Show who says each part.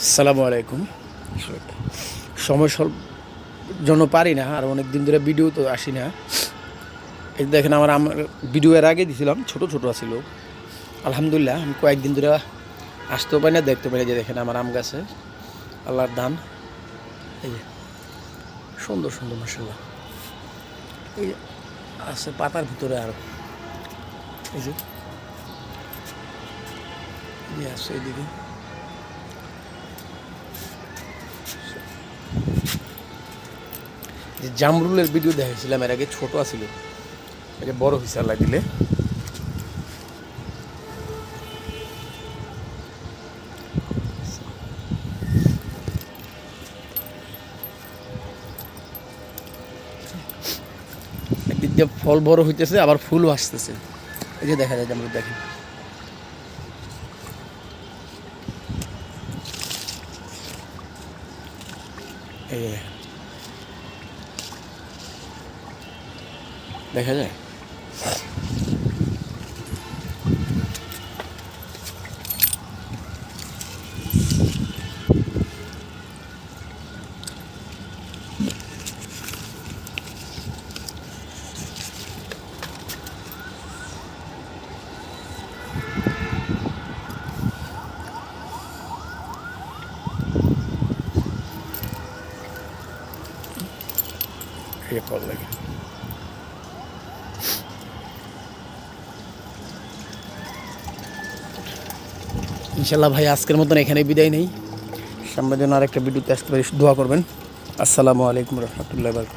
Speaker 1: আসসালামু আলাইকুম। আসলে সময় স্বল্প জন্য পারি না, আর অনেক দিন ধরে ভিডিও তো আসি না। এই দেখেন আমার ভিডিও এর আগে দিয়েছিলাম, ছোট ছোট ছিল। আলহামদুলিল্লাহ আমি কয়েকদিন ধরে আসতেও পারি না, দেখতে পারি। যে দেখেন আমার আম গাছে আল্লাহর দান, এই যে সুন্দর সুন্দর মাশাআল্লাহ। এই যে আছে পাতার ভিতরে আরও, এই যে আছে এইদিকে। যে জামরুলের ভিডিও দেখেছিলাম এর আগে, ছোট আছিল, এটা বড় হয়েছে আল্লাহ দিলে। একদিক দিয়ে ফল বড় হইতেছে, আবার ফুলও আসতেছে। এই যে দেখা যায় জামরুল, দেখেন এই যে দেখা যায়। ফল লাগে। ইনশাল্লাহ ভাই আজকের মতন এখানে বিদায় নেই। সামনের জন্য আরেকটা ভিডিওতে আসতে পারি, দোয়া করবেন। আসসালামু আলাইকুম রহমতুল্লাহ।